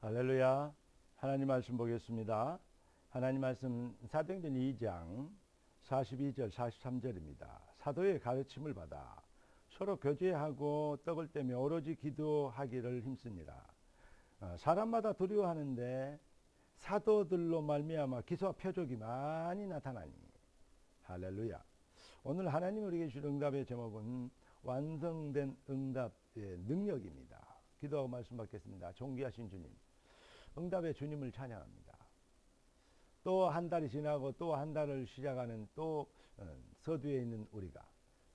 할렐루야. 하나님 말씀 보겠습니다. 하나님 말씀 사도행전 2장 42절 43절입니다. 사도의 가르침을 받아 서로 교제하고 떡을 떼며 오로지 기도하기를 힘씁니다. 사람마다 두려워하는데 사도들로 말미암아 기사와 표적이 많이 나타나니. 할렐루야. 오늘 하나님 우리에게 주신 응답의 제목은 완성된 응답의 능력입니다. 기도하고 말씀 받겠습니다. 존귀하신 주님, 응답의 주님을 찬양합니다. 또 한 달이 지나고 또 한 달을 시작하는 또 서두에 있는 우리가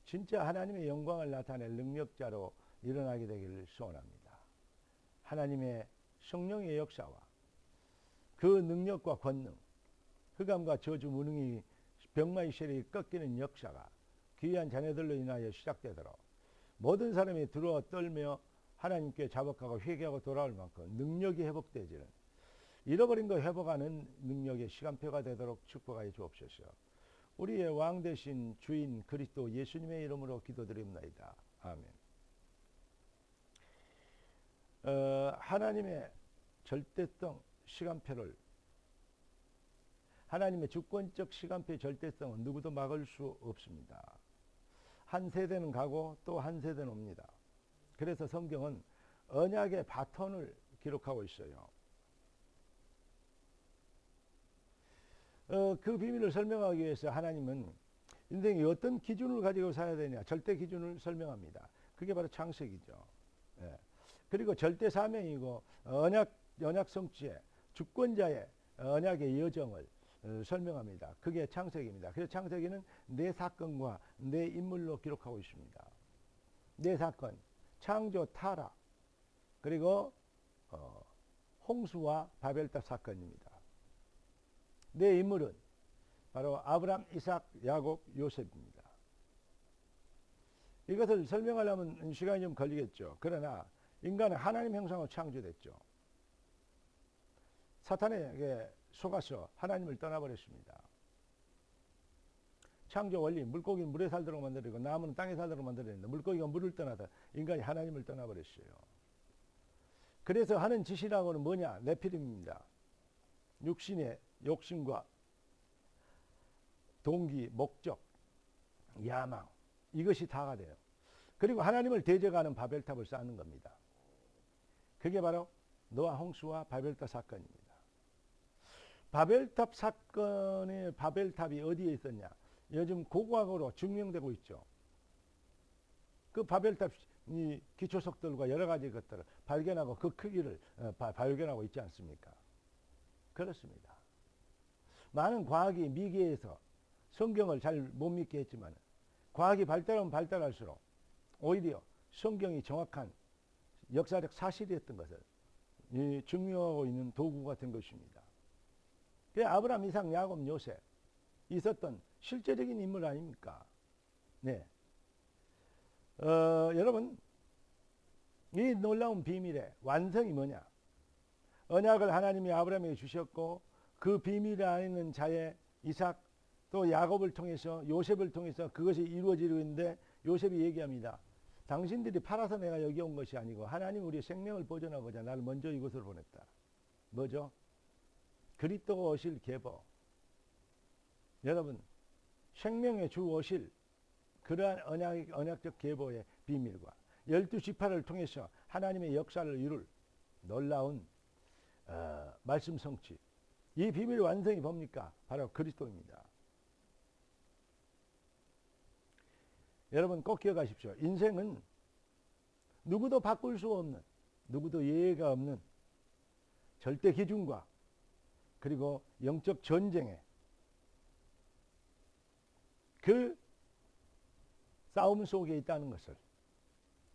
진짜 하나님의 영광을 나타낼 능력자로 일어나게 되기를 소원합니다. 하나님의 성령의 역사와 그 능력과 권능, 흑암과 저주 무능이 병마의 세력이 꺾이는 역사가 귀한 자녀들로 인하여 시작되도록 모든 사람이 들어와 떨며 하나님께 자복하고 회개하고 돌아올 만큼 능력이 회복되지는 잃어버린 거 회복하는 능력의 시간표가 되도록 축복하여 주옵소서. 우리의 왕 되신 주인 그리스도 예수님의 이름으로 기도드립니다. 아멘. 하나님의 절대성 시간표를, 하나님의 주권적 시간표의 절대성은 누구도 막을 수 없습니다. 한 세대는 가고 또 한 세대는 옵니다. 그래서 성경은 언약의 바톤을 기록하고 있어요. 그 비밀을 설명하기 위해서 하나님은 인생에 어떤 기준을 가지고 살아야 되냐, 절대 기준을 설명합니다. 그게 바로 창세기죠. 예. 그리고 절대 사명이고 언약 성취의 주권자의 언약의 여정을 설명합니다. 그게 창세기입니다. 그래서 창세기는 네 사건과 네 인물로 기록하고 있습니다. 네 사건, 창조, 타락, 그리고 홍수와 바벨탑 사건입니다. 네 인물은 바로 아브람, 이삭, 야곱, 요셉입니다. 이것을 설명하려면 시간이 좀 걸리겠죠. 그러나 인간은 하나님 형상으로 창조됐죠. 사탄에게 속아서 하나님을 떠나버렸습니다. 창조 원리, 물고기는 물에 살도록 만들고 나무는 땅에 살도록 만들었는데 물고기가 물을 떠나다 인간이 하나님을 떠나버렸어요. 그래서 하는 짓이라고는 뭐냐? 네피림입니다. 육신의 욕심과 동기, 목적, 야망, 이것이 다가 돼요. 그리고 하나님을 대적하는 바벨탑을 쌓는 겁니다. 그게 바로 노아 홍수와 바벨탑 사건입니다. 바벨탑 사건의 바벨탑이 어디에 있었냐? 요즘 고고학으로 증명되고 있죠. 그 바벨탑 기초석들과 여러 가지 것들을 발견하고 그 크기를 발견하고 있지 않습니까? 그렇습니다. 많은 과학이 미개해서 성경을 잘 못 믿게 했지만 과학이 발달하면 발달할수록 오히려 성경이 정확한 역사적 사실이었던 것을 증명하고 있는 도구가 된 것입니다. 아브라함, 이삭, 야곱, 요셉 있었던 실제적인 인물 아닙니까? 네. 여러분, 이 놀라운 비밀의 완성이 뭐냐? 언약을 하나님이 아브라함에게 주셨고 그 비밀 안에 있는 자의 이삭 또 야곱을 통해서 요셉을 통해서 그것이 이루어지고 있는데 요셉이 얘기합니다. 당신들이 팔아서 내가 여기 온 것이 아니고 하나님 우리의 생명을 보존하고자 나를 먼저 이곳으로 보냈다. 뭐죠? 그리스도가 오실 계보. 여러분, 생명의 주 오실 그러한 언약적 계보의 비밀과 12지파를 통해서 하나님의 역사를 이룰 놀라운 말씀 성취. 이 비밀 완성이 뭡니까? 바로 그리스도입니다. 여러분 꼭 기억하십시오. 인생은 누구도 바꿀 수 없는, 누구도 예외가 없는 절대 기준과 그리고 영적 전쟁에 그 싸움 속에 있다는 것을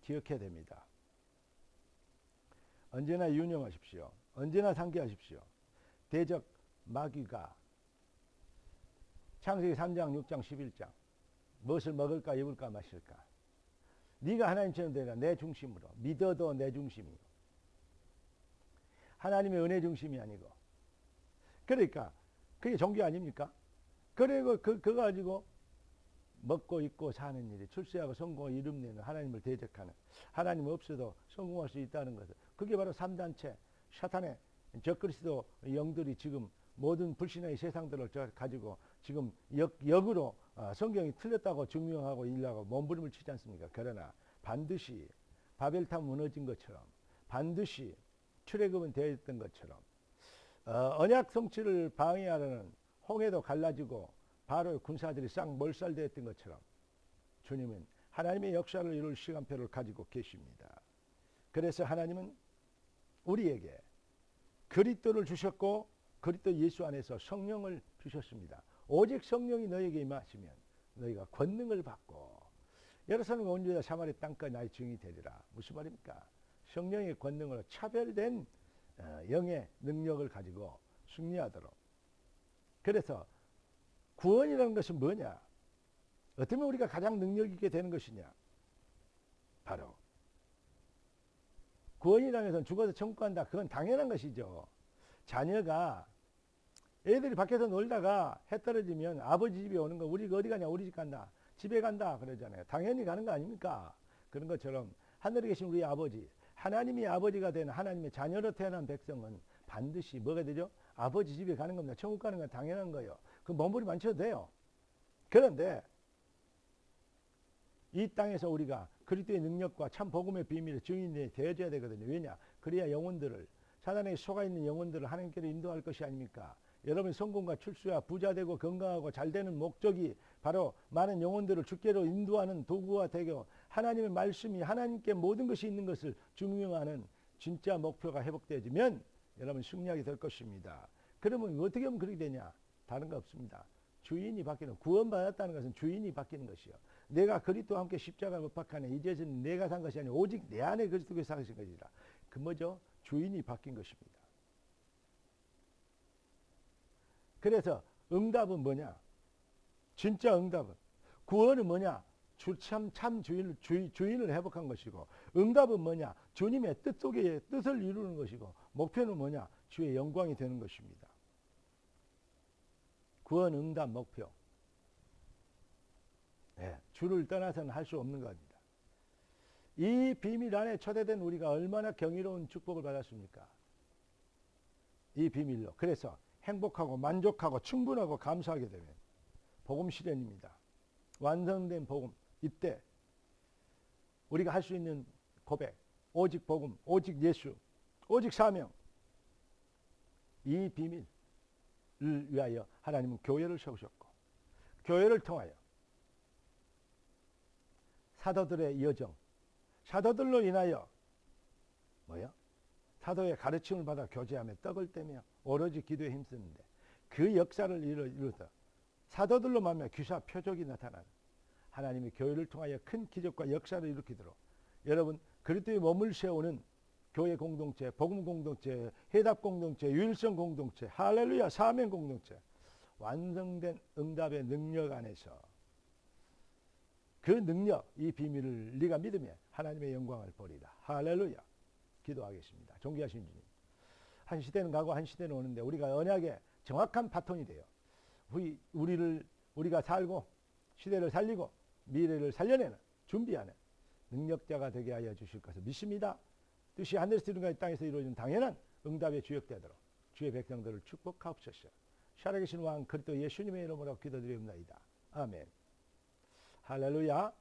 기억해야 됩니다. 언제나 유념하십시오. 언제나 상기하십시오. 대적 마귀가 창세기 3장, 6장, 11장 무엇을 먹을까, 입을까, 마실까. 네가 하나님처럼 되라. 내 중심으로. 믿어도 내 중심이요. 하나님의 은혜 중심이 아니고. 그러니까 그게 종교 아닙니까? 그리고 그거 가지고 먹고 입고 사는 일이 출세하고 성공하고 이름 내는 하나님을 대적하는, 하나님 없어도 성공할 수 있다는 것을, 그게 바로 3단체 사탄의 적그리스도 영들이 지금 모든 불신의 세상들을 가지고 지금 역으로 성경이 틀렸다고 증명하고 일하고 몸부림을 치지 않습니까? 그러나 반드시 바벨탑 무너진 것처럼, 반드시 출애굽은 되어 있던 것처럼, 언약 성취를 방해하려는 홍해도 갈라지고 바로의 군사들이 싹 몰살되었던 것처럼 주님은 하나님의 역사를 이룰 시간표를 가지고 계십니다. 그래서 하나님은 우리에게 그리스도를 주셨고 그리스도 예수 안에서 성령을 주셨습니다. 오직 성령이 너에게 임하시면 너희가 권능을 받고 여러 사람이 온 유다 사마리 땅까지 나의 증인이 되리라. 무슨 말입니까? 성령의 권능으로 차별된 영의 능력을 가지고 승리하도록. 그래서 구원이라는 것은 뭐냐? 어떻게 우리가 가장 능력 있게 되는 것이냐? 바로 구원이라는 것은 죽어서 천국 간다. 그건 당연한 것이죠. 자녀가 애들이 밖에서 놀다가 해 떨어지면 아버지 집에 오는 거, 우리 어디 가냐? 우리 집 간다. 집에 간다. 그러잖아요. 당연히 가는 거 아닙니까? 그런 것처럼 하늘에 계신 우리 아버지, 하나님이 아버지가 된 하나님의 자녀로 태어난 백성은 반드시 뭐가 되죠? 아버지 집에 가는 겁니다. 천국 가는 건 당연한 거예요. 그 몸부림 안 쳐도 돼요. 그런데 이 땅에서 우리가 그리스도의 능력과 참 복음의 비밀의 증인이 되어져야 되거든요. 왜냐? 그래야 영혼들을, 사단에게 속아있는 영혼들을 하나님께로 인도할 것이 아닙니까? 여러분 성공과 출수야 부자되고 건강하고 잘되는 목적이 바로 많은 영혼들을 주께로 인도하는 도구가 되고 하나님의 말씀이 하나님께 모든 것이 있는 것을 증명하는 진짜 목표가 회복되어지면 여러분 승리하게 될 것입니다. 그러면 어떻게 하면 그렇게 되냐? 다른 거 없습니다. 주인이 바뀌는, 구원받았다는 것은 주인이 바뀌는 것이요. 내가 그리스도와 함께 십자가를 못 박하네. 이제는 내가 산 것이 아니라 오직 내 안에 그리스도께서 사신 것이라. 그 뭐죠? 주인이 바뀐 것입니다. 그래서 응답은 뭐냐? 진짜 응답은, 구원은 뭐냐? 참 주인을 회복한 것이고, 응답은 뭐냐? 주님의 뜻 속에 뜻을 이루는 것이고, 목표는 뭐냐? 주의 영광이 되는 것입니다. 구원, 응답, 목표. 네, 주를 떠나서는 할 수 없는 겁니다. 이 비밀 안에 초대된 우리가 얼마나 경이로운 축복을 받았습니까? 이 비밀로. 그래서 행복하고 만족하고 충분하고 감사하게 되면 복음 실현입니다. 완성된 복음. 이때 우리가 할 수 있는 고백, 오직 복음, 오직 예수, 오직 사명. 이 비밀을 위하여 하나님은 교회를 세우셨고, 교회를 통하여 사도들의 여정, 사도들로 인하여 뭐요? 사도의 가르침을 받아 교제하며 떡을 떼며 오로지 기도에 힘쓰는데 그 역사를 이루다 사도들로 말미암아 귀사 표적이 나타나는 하나님의 교회를 통하여 큰 기적과 역사를 일으키도록 여러분 그리스도의 몸을 세우는 교회 공동체, 복음 공동체, 해답 공동체, 유일성 공동체, 할렐루야 사명 공동체, 완성된 응답의 능력 안에서 그 능력, 이 비밀을 네가 믿으면 하나님의 영광을 보리라. 할렐루야. 기도하겠습니다. 존귀하신 주님, 한 시대는 가고 한 시대는 오는데 우리가 언약의 정확한 바톤이 돼요. 우리가 살고 시대를 살리고 미래를 살려내는, 준비하는 능력자가 되게 하여 주실 것을 믿습니다. 뜻이 하늘에서 이룬 것 땅에서 이루어지는 당연한 응답의 주역되도록 주의 백성들을 축복하옵소서. 살아계신 왕 그리스도 예수님의 이름으로 기도드리옵나이다. 아멘. 할렐루야.